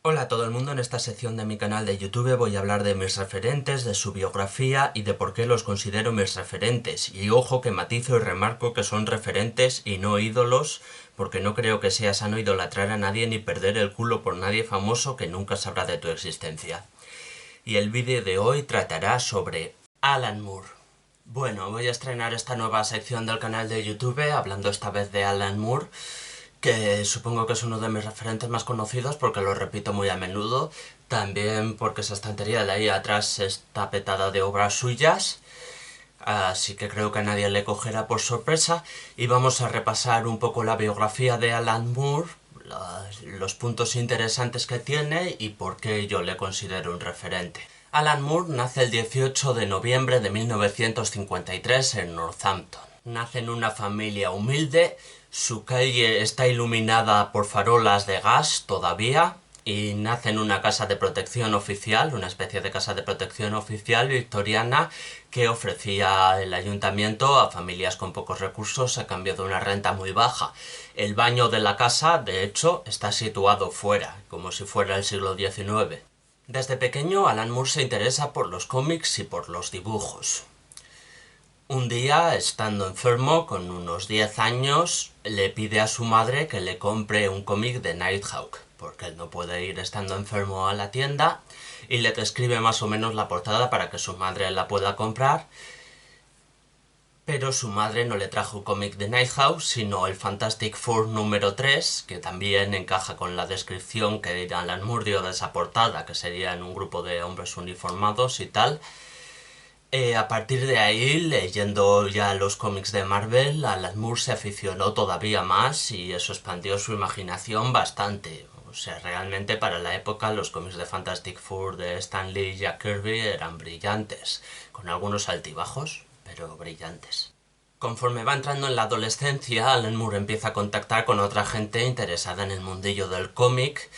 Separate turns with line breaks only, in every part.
Hola a todo el mundo, en esta sección de mi canal de YouTube voy a hablar de mis referentes, de su biografía y de por qué los considero mis referentes. Y ojo que matizo y remarco que son referentes y no ídolos, porque no creo que sea sano idolatrar a nadie ni perder el culo por nadie famoso que nunca sabrá de tu existencia. Y el vídeo de hoy tratará sobre Alan Moore. Bueno, voy a estrenar esta nueva sección del canal de YouTube hablando esta vez de Alan Moore, que supongo que es uno de mis referentes más conocidos porque lo repito muy a menudo, también porque esa estantería de ahí atrás está petada de obras suyas, así que creo que a nadie le cogerá por sorpresa, y vamos a repasar un poco la biografía de Alan Moore, los puntos interesantes que tiene y por qué yo le considero un referente. Alan Moore nace el 18 de noviembre de 1953 en Northampton. Nace en una familia humilde, su calle está iluminada por farolas de gas todavía, y nace en una casa de protección oficial, una especie de casa de protección oficial victoriana que ofrecía el ayuntamiento a familias con pocos recursos a cambio de una renta muy baja. El baño de la casa, de hecho, está situado fuera, como si fuera el siglo XIX. Desde pequeño, Alan Moore se interesa por los cómics y por los dibujos. Un día, estando enfermo, con unos 10 años, le pide a su madre que le compre un cómic de Nighthawk, porque él no puede ir estando enfermo a la tienda, y le describe más o menos la portada para que su madre la pueda comprar. Pero su madre no le trajo un cómic de Nighthawk, sino el Fantastic Four número 3, que también encaja con la descripción que Alan Moore dio de esa portada, que sería en un grupo de hombres uniformados y tal. A partir de ahí, leyendo ya los cómics de Marvel, Alan Moore se aficionó todavía más y eso expandió su imaginación bastante. O sea, realmente para la época los cómics de Fantastic Four de Stan Lee y Jack Kirby eran brillantes, con algunos altibajos, pero brillantes. Conforme va entrando en la adolescencia, Alan Moore empieza a contactar con otra gente interesada en el mundillo del cómic.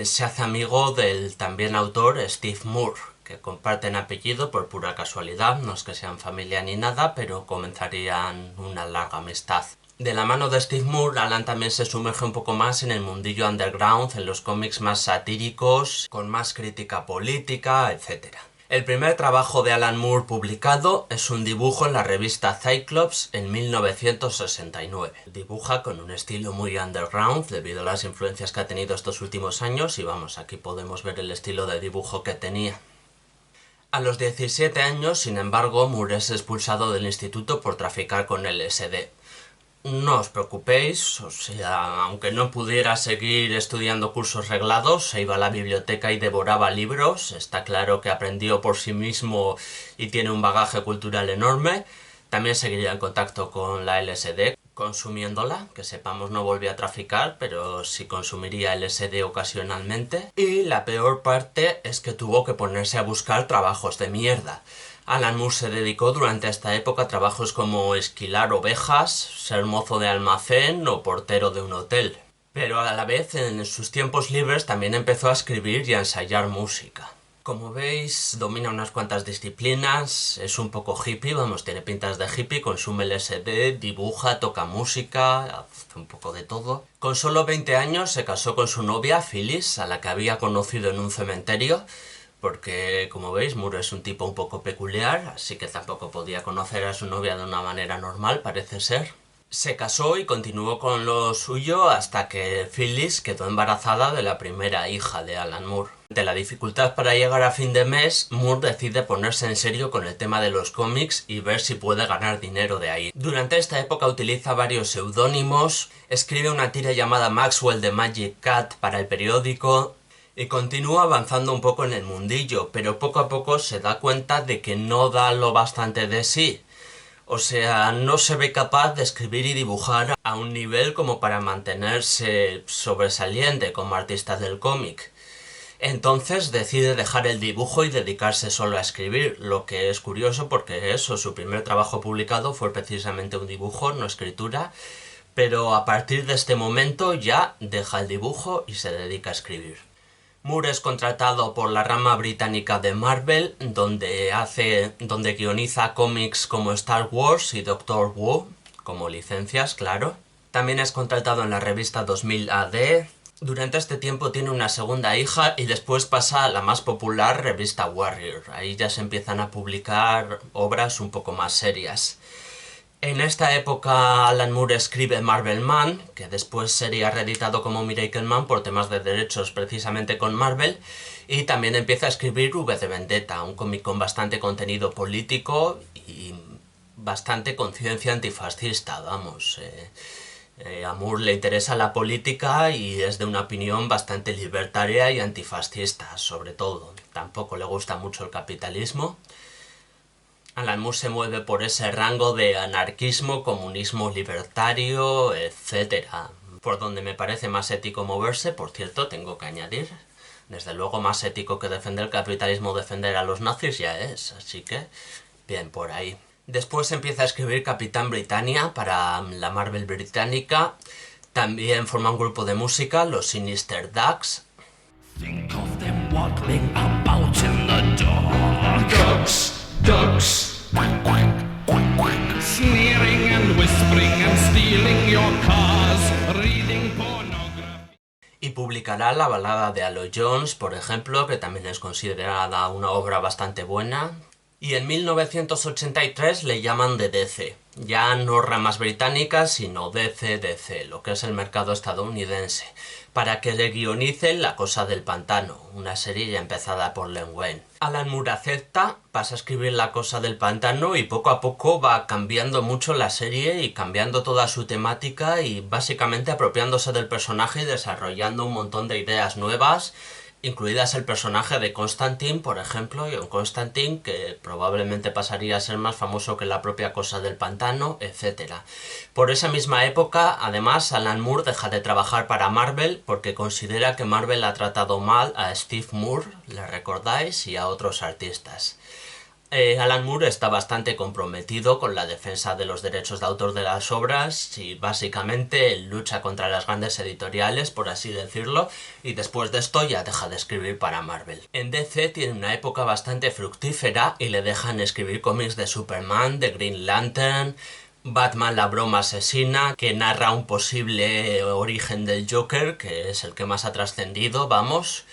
Se hace amigo del también autor Steve Moore, que comparten apellido por pura casualidad, no es que sean familia ni nada, pero comenzarían una larga amistad. De la mano de Steve Moore, Alan también se sumerge un poco más en el mundillo underground, en los cómics más satíricos, con más crítica política, etc. El primer trabajo de Alan Moore publicado es un dibujo en la revista Cyclops en 1969. Dibuja con un estilo muy underground debido a las influencias que ha tenido estos últimos años y vamos, aquí podemos ver el estilo de dibujo que tenía. A los 17 años, sin embargo, Moore es expulsado del instituto por traficar con LSD. No os preocupéis, o sea, aunque no pudiera seguir estudiando cursos reglados, se iba a la biblioteca y devoraba libros. Está claro que aprendió por sí mismo y tiene un bagaje cultural enorme. También seguiría en contacto con la LSD, consumiéndola, que sepamos no volvió a traficar, pero sí consumiría LSD ocasionalmente. Y la peor parte es que tuvo que ponerse a buscar trabajos de mierda. Alan Moore se dedicó durante esta época a trabajos como esquilar ovejas, ser mozo de almacén o portero de un hotel. Pero a la vez, en sus tiempos libres, también empezó a escribir y a ensayar música. Como veis, domina unas cuantas disciplinas, es un poco hippie, vamos, tiene pintas de hippie, consume LSD, dibuja, toca música, hace un poco de todo. Con solo 20 años se casó con su novia, Phyllis, a la que había conocido en un cementerio, porque, como veis, Moore es un tipo un poco peculiar, así que tampoco podía conocer a su novia de una manera normal, parece ser. Se casó y continuó con lo suyo hasta que Phyllis quedó embarazada de la primera hija de Alan Moore. Ante la dificultad para llegar a fin de mes, Moore decide ponerse en serio con el tema de los cómics y ver si puede ganar dinero de ahí. Durante esta época utiliza varios seudónimos, escribe una tira llamada Maxwell the Magic Cat para el periódico, y continúa avanzando un poco en el mundillo, pero poco a poco se da cuenta de que no da lo bastante de sí. O sea, no se ve capaz de escribir y dibujar a un nivel como para mantenerse sobresaliente como artista del cómic. Entonces decide dejar el dibujo y dedicarse solo a escribir, lo que es curioso porque eso, su primer trabajo publicado fue precisamente un dibujo, no escritura, pero a partir de este momento ya deja el dibujo y se dedica a escribir. Moore es contratado por la rama británica de Marvel, donde guioniza cómics como Star Wars y Doctor Who, como licencias, claro. También es contratado en la revista 2000 AD, Durante este tiempo tiene una segunda hija y después pasa a la más popular revista Warrior. Ahí ya se empiezan a publicar obras un poco más serias. En esta época Alan Moore escribe Marvel Man, que después sería reeditado como Miracle Man por temas de derechos precisamente con Marvel, y también empieza a escribir V de Vendetta, un cómic con bastante contenido político y bastante conciencia antifascista, vamos. A Moore le interesa la política y es de una opinión bastante libertaria y antifascista, sobre todo. Tampoco le gusta mucho el capitalismo. Alan Moore se mueve por ese rango de anarquismo, comunismo libertario, etc. Por donde me parece más ético moverse, por cierto, tengo que añadir. Desde luego más ético que defender el capitalismo, defender a los nazis ya es, así que bien por ahí. Después empieza a escribir Capitán Britannia para la Marvel británica. También forma un grupo de música, los Sinister Ducks.
Think of them waddling about in the dark. Ducks, quack, quack, quack, quack. Sneering and whispering and stealing your cars, reading pornography.
Y publicará la balada de Aloy Jones, por ejemplo, que también es considerada una obra bastante buena. Y en 1983 le llaman de DC. Ya no ramas británicas, sino DC, lo que es el mercado estadounidense, para que le guionicen La Cosa del Pantano, una serie ya empezada por Len Wein. Alan Moore acepta, pasa a escribir La Cosa del Pantano y poco a poco va cambiando mucho la serie y cambiando toda su temática y básicamente apropiándose del personaje y desarrollando un montón de ideas nuevas, incluidas el personaje de Constantine, por ejemplo, John Constantine, que probablemente pasaría a ser más famoso que la propia Cosa del Pantano, etc. Por esa misma época, además, Alan Moore deja de trabajar para Marvel porque considera que Marvel ha tratado mal a Steve Moore, ¿le recordáis?, y a otros artistas. Alan Moore está bastante comprometido con la defensa de los derechos de autor de las obras y básicamente lucha contra las grandes editoriales, por así decirlo, y después de esto ya deja de escribir para Marvel. En DC tiene una época bastante fructífera y le dejan escribir cómics de Superman, de Green Lantern, Batman la broma asesina, que narra un posible origen del Joker, que es el que más ha trascendido, vamos,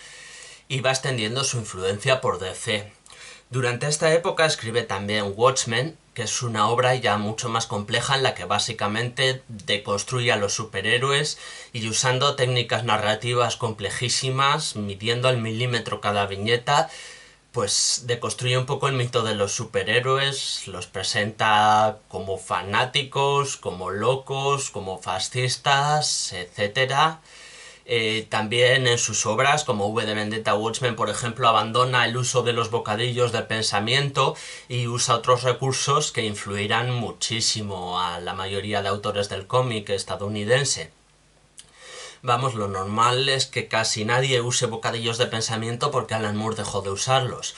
y va extendiendo su influencia por DC. Durante esta época escribe también Watchmen, que es una obra ya mucho más compleja en la que básicamente deconstruye a los superhéroes y usando técnicas narrativas complejísimas, midiendo al milímetro cada viñeta, pues deconstruye un poco el mito de los superhéroes, los presenta como fanáticos, como locos, como fascistas, etcétera. También en sus obras, como V de Vendetta, Watchmen, por ejemplo, abandona el uso de los bocadillos de pensamiento y usa otros recursos que influirán muchísimo a la mayoría de autores del cómic estadounidense. Vamos, lo normal es que casi nadie use bocadillos de pensamiento porque Alan Moore dejó de usarlos.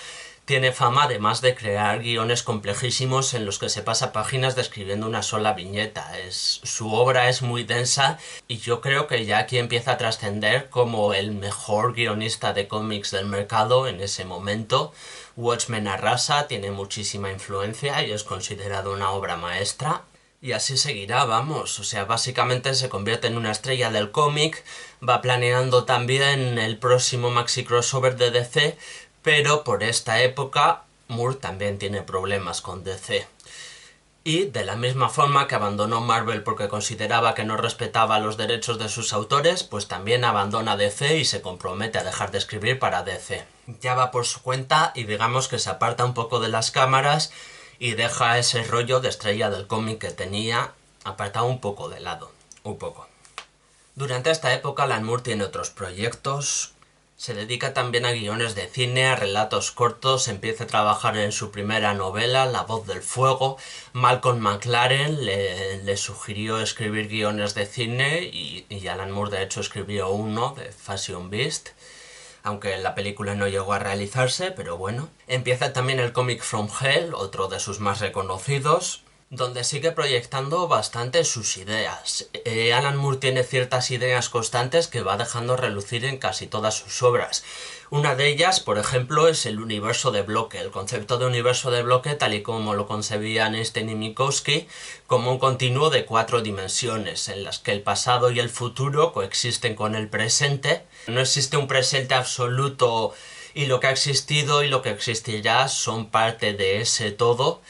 Tiene fama además de crear guiones complejísimos en los que se pasa páginas describiendo una sola viñeta. Su obra es muy densa y yo creo que ya aquí empieza a trascender como el mejor guionista de cómics del mercado en ese momento. Watchmen arrasa, tiene muchísima influencia y es considerado una obra maestra. Y así seguirá, vamos, o sea, básicamente se convierte en una estrella del cómic, va planeando también el próximo maxi crossover de DC, pero por esta época Moore también tiene problemas con DC. Y de la misma forma que abandonó Marvel porque consideraba que no respetaba los derechos de sus autores, pues también abandona DC y se compromete a dejar de escribir para DC. Ya va por su cuenta y digamos que se aparta un poco de las cámaras y deja ese rollo de estrella del cómic que tenía apartado un poco de lado, un poco. Durante esta época Alan Moore tiene otros proyectos. Se dedica también a guiones de cine, a relatos cortos, empieza a trabajar en su primera novela, La Voz del Fuego. Malcolm McLaren le sugirió escribir guiones de cine y Alan Moore de hecho escribió uno, de Fashion Beast, aunque la película no llegó a realizarse, pero bueno. Empieza también el cómic From Hell, otro de sus más reconocidos. donde sigue proyectando bastante sus ideas. Alan Moore tiene ciertas ideas constantes que va dejando relucir en casi todas sus obras. Una de ellas, por ejemplo, es el universo de bloque, el concepto de universo de bloque tal y como lo concebían Einstein y Minkowski, como un continuo de 4 dimensiones, en las que el pasado y el futuro coexisten con el presente. No existe un presente absoluto y lo que ha existido y lo que existirá son parte de ese todo,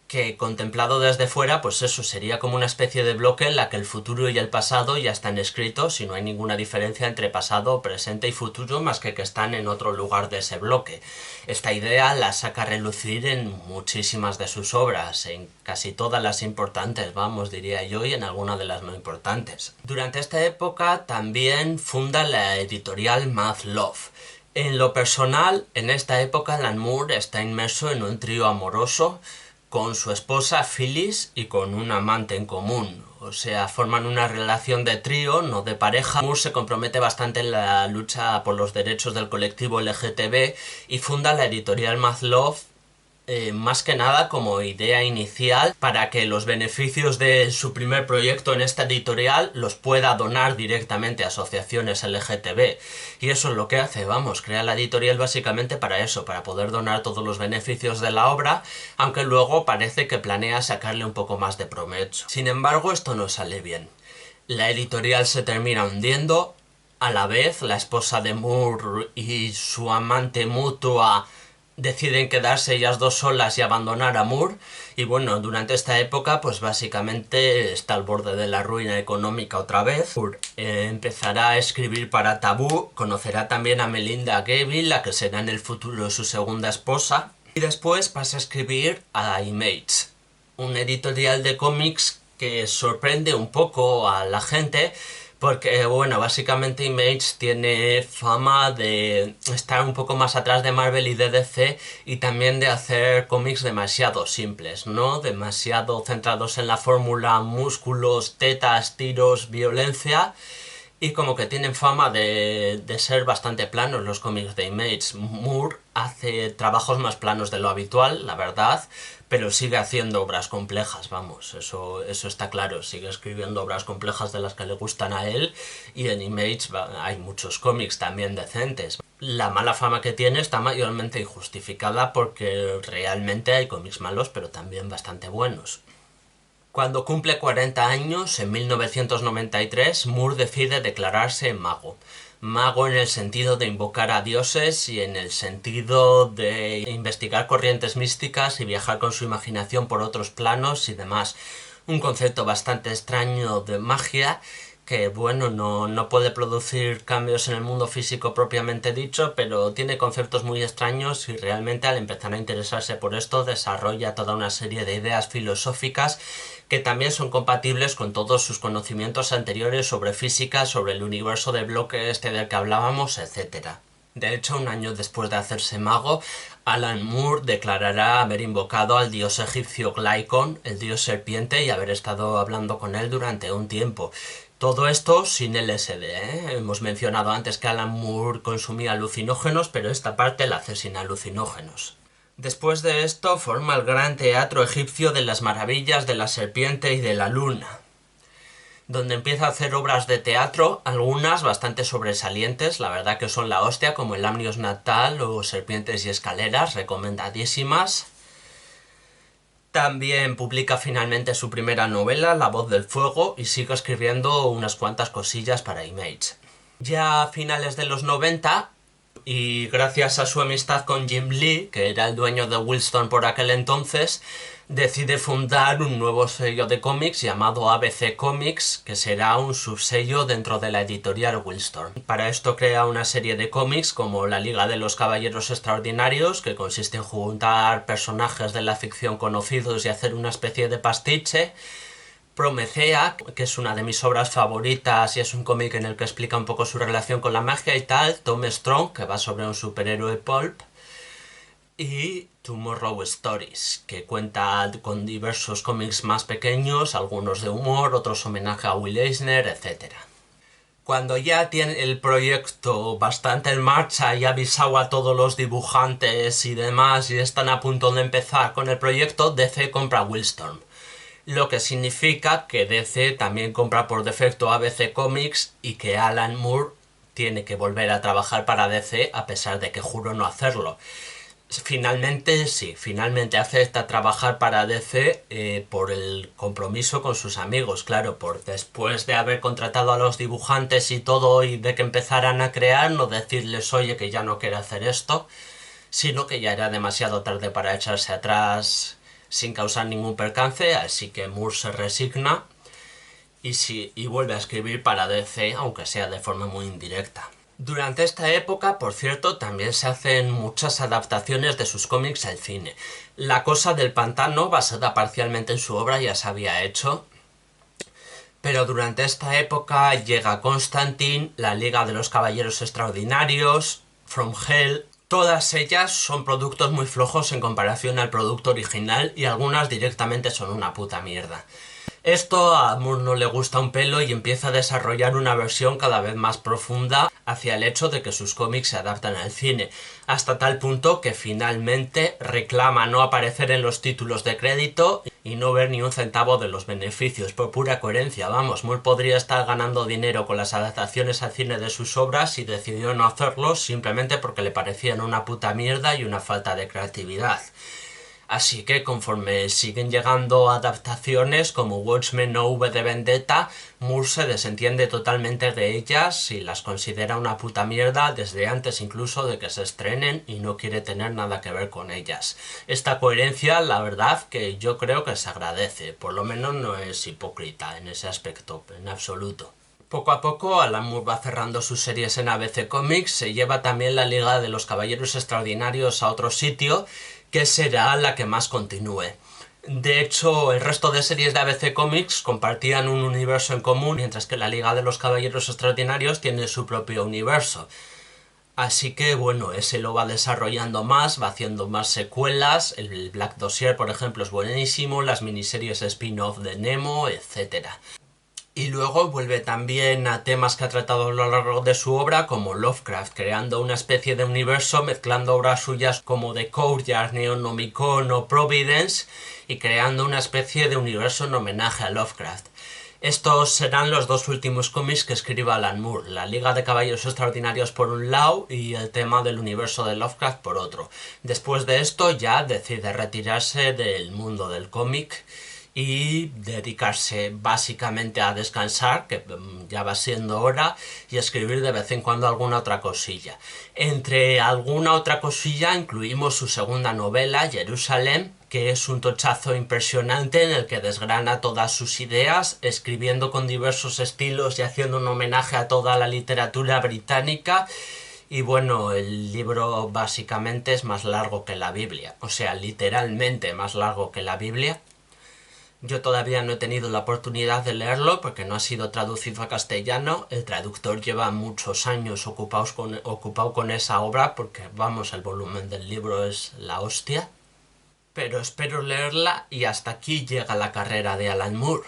que contemplado desde fuera, pues eso sería como una especie de bloque en la que el futuro y el pasado ya están escritos y no hay ninguna diferencia entre pasado, presente y futuro más que están en otro lugar de ese bloque. Esta idea la saca a relucir en muchísimas de sus obras, en casi todas las importantes, vamos, diría yo, y en algunas de las no importantes. Durante esta época también funda la editorial Math Love. En lo personal, en esta época Alan Moore está inmerso en un trío amoroso con su esposa Phyllis y con un amante en común. O sea, forman una relación de trío, no de pareja. Moore se compromete bastante en la lucha por los derechos del colectivo LGTB y funda la editorial Math Love, más que nada como idea inicial para que los beneficios de su primer proyecto en esta editorial los pueda donar directamente a asociaciones LGTB. Y eso es lo que hace, vamos, crea la editorial básicamente para eso, para poder donar todos los beneficios de la obra, aunque luego parece que planea sacarle un poco más de provecho. Sin embargo, esto no sale bien. La editorial se termina hundiendo, a la vez la esposa de Moore y su amante mutua deciden quedarse ellas dos solas y abandonar a Moore, y bueno, durante esta época pues básicamente está al borde de la ruina económica otra vez. Moore empezará a escribir para Taboo, conocerá también a Melinda Gavey, la que será en el futuro su segunda esposa, y después pasa a escribir a Image, un editorial de cómics que sorprende un poco a la gente, porque, bueno, básicamente Image tiene fama de estar un poco más atrás de Marvel y de DC y también de hacer cómics demasiado simples, ¿no? Demasiado centrados en la fórmula músculos, tetas, tiros, violencia, y como que tienen fama de ser bastante planos los cómics de Image. Moore hace trabajos más planos de lo habitual, la verdad, pero sigue haciendo obras complejas, vamos, eso está claro, sigue escribiendo obras complejas de las que le gustan a él, y en Image hay muchos cómics también decentes. La mala fama que tiene está mayormente injustificada porque realmente hay cómics malos, pero también bastante buenos. Cuando cumple 40 años, en 1993, Moore decide declararse mago. Mago en el sentido de invocar a dioses y en el sentido de investigar corrientes místicas y viajar con su imaginación por otros planos y demás. Un concepto bastante extraño de magia que, bueno, no puede producir cambios en el mundo físico propiamente dicho, pero tiene conceptos muy extraños y realmente al empezar a interesarse por esto desarrolla toda una serie de ideas filosóficas que también son compatibles con todos sus conocimientos anteriores sobre física, sobre el universo de bloque este del que hablábamos, etc. De hecho, un año después de hacerse mago, Alan Moore declarará haber invocado al dios egipcio Glycon, el dios serpiente, y haber estado hablando con él durante un tiempo. Todo esto sin LSD, ¿eh? Hemos mencionado antes que Alan Moore consumía alucinógenos, pero esta parte la hace sin alucinógenos. Después de esto forma el Gran Teatro Egipcio de las Maravillas de la Serpiente y de la Luna, donde empieza a hacer obras de teatro, algunas bastante sobresalientes, la verdad que son la hostia, como el Amnios Natal o Serpientes y Escaleras, recomendadísimas. También publica finalmente su primera novela, La Voz del Fuego, y sigue escribiendo unas cuantas cosillas para Image. Ya a finales de los 90, y gracias a su amistad con Jim Lee, que era el dueño de Wildstorm por aquel entonces, decide fundar un nuevo sello de cómics llamado ABC Comics, que será un subsello dentro de la editorial Wildstorm. Para esto crea una serie de cómics como La Liga de los Caballeros Extraordinarios, que consiste en juntar personajes de la ficción conocidos y hacer una especie de pastiche. Promethea, que es una de mis obras favoritas y es un cómic en el que explica un poco su relación con la magia y tal. Tom Strong, que va sobre un superhéroe pulp. Y Tomorrow Stories, que cuenta con diversos cómics más pequeños, algunos de humor, otros homenaje a Will Eisner, etc. Cuando ya tiene el proyecto bastante en marcha y ha avisado a todos los dibujantes y demás y están a punto de empezar con el proyecto, DC compra Wildstorm. lo que significa que DC también compra por defecto ABC Comics y que Alan Moore tiene que volver a trabajar para DC a pesar de que juró no hacerlo. Finalmente acepta trabajar para DC por el compromiso con sus amigos, claro, por después de haber contratado a los dibujantes y todo y de que empezaran a crear, no decirles oye que ya no quiere hacer esto, sino que ya era demasiado tarde para echarse atrás sin causar ningún percance, así que Moore se resigna y vuelve a escribir para DC, aunque sea de forma muy indirecta. Durante esta época, por cierto, también se hacen muchas adaptaciones de sus cómics al cine. La Cosa del Pantano, basada parcialmente en su obra, ya se había hecho, pero durante esta época llega Constantine, La Liga de los Caballeros Extraordinarios, From Hell. Todas ellas son productos muy flojos en comparación al producto original y algunas directamente son una puta mierda. Esto a Moore no le gusta un pelo y empieza a desarrollar una versión cada vez más profunda hacia el hecho de que sus cómics se adaptan al cine, hasta tal punto que finalmente reclama no aparecer en los títulos de crédito y no ver ni un centavo de los beneficios, por pura coherencia. Vamos, Moore podría estar ganando dinero con las adaptaciones al cine de sus obras y decidió no hacerlo simplemente porque le parecían una puta mierda y una falta de creatividad. Así que conforme siguen llegando adaptaciones como Watchmen o V de Vendetta, Moore se desentiende totalmente de ellas y las considera una puta mierda desde antes incluso de que se estrenen y no quiere tener nada que ver con ellas. Esta coherencia, la verdad, que yo creo que se agradece, por lo menos no es hipócrita en ese aspecto, en absoluto. Poco a poco, Alan Moore va cerrando sus series en ABC Comics, se lleva también la Liga de los Caballeros Extraordinarios a otro sitio, que será la que más continúe. De hecho, el resto de series de ABC Comics compartían un universo en común, mientras que la Liga de los Caballeros Extraordinarios tiene su propio universo. Así que, bueno, ese lo va desarrollando más, va haciendo más secuelas, el Black Dossier, por ejemplo, es buenísimo, las miniseries spin-off de Nemo, etc. Y luego vuelve también a temas que ha tratado a lo largo de su obra, como Lovecraft, creando una especie de universo mezclando obras suyas como The Courtyard, Neonomicon o Providence, y creando una especie de universo en homenaje a Lovecraft. Estos serán los dos últimos cómics que escriba Alan Moore, la Liga de Caballeros Extraordinarios por un lado y el tema del universo de Lovecraft por otro. Después de esto ya decide retirarse del mundo del cómic y dedicarse básicamente a descansar, que ya va siendo hora, y escribir de vez en cuando alguna otra cosilla. Entre alguna otra cosilla incluimos su segunda novela, Jerusalem, que es un tochazo impresionante en el que desgrana todas sus ideas, escribiendo con diversos estilos y haciendo un homenaje a toda la literatura británica. Y bueno, el libro básicamente es más largo que la Biblia, o sea, literalmente más largo que la Biblia. Yo todavía no he tenido la oportunidad de leerlo porque no ha sido traducido a castellano. El traductor lleva muchos años ocupado con esa obra porque, vamos, el volumen del libro es la hostia. Pero espero leerla y hasta aquí llega la carrera de Alan Moore.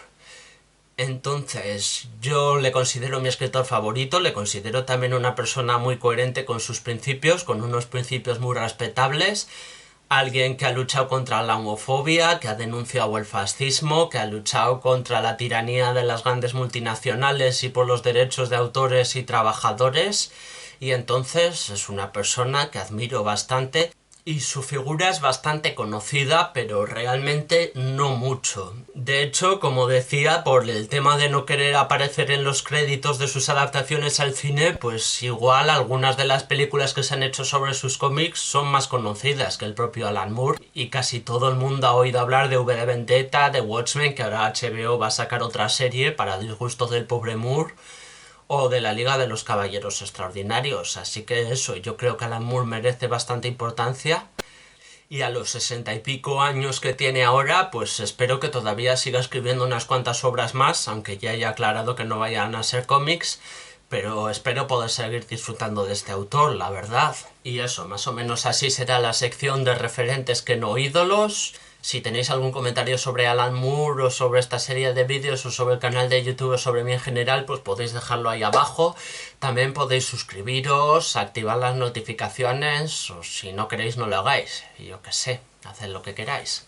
Entonces, yo le considero mi escritor favorito, le considero también una persona muy coherente con sus principios, con unos principios muy respetables. Alguien que ha luchado contra la homofobia, que ha denunciado el fascismo, que ha luchado contra la tiranía de las grandes multinacionales y por los derechos de autores y trabajadores. Y entonces es una persona que admiro bastante. Y su figura es bastante conocida, pero realmente no mucho. De hecho, como decía, por el tema de no querer aparecer en los créditos de sus adaptaciones al cine, pues igual algunas de las películas que se han hecho sobre sus cómics son más conocidas que el propio Alan Moore, y casi todo el mundo ha oído hablar de V de Vendetta, de Watchmen, que ahora HBO va a sacar otra serie para disgusto del pobre Moore, o de la Liga de los Caballeros Extraordinarios. Así que eso, yo creo que Alan Moore merece bastante importancia. Y a los 60 y pico años que tiene ahora, pues espero que todavía siga escribiendo unas cuantas obras más, aunque ya haya aclarado que no vayan a ser cómics, pero espero poder seguir disfrutando de este autor, la verdad. Y eso, más o menos así será la sección de referentes que no ídolos. Si tenéis algún comentario sobre Alan Moore o sobre esta serie de vídeos o sobre el canal de YouTube o sobre mí en general, pues podéis dejarlo ahí abajo. También podéis suscribiros, activar las notificaciones, o si no queréis no lo hagáis. Yo qué sé, haced lo que queráis.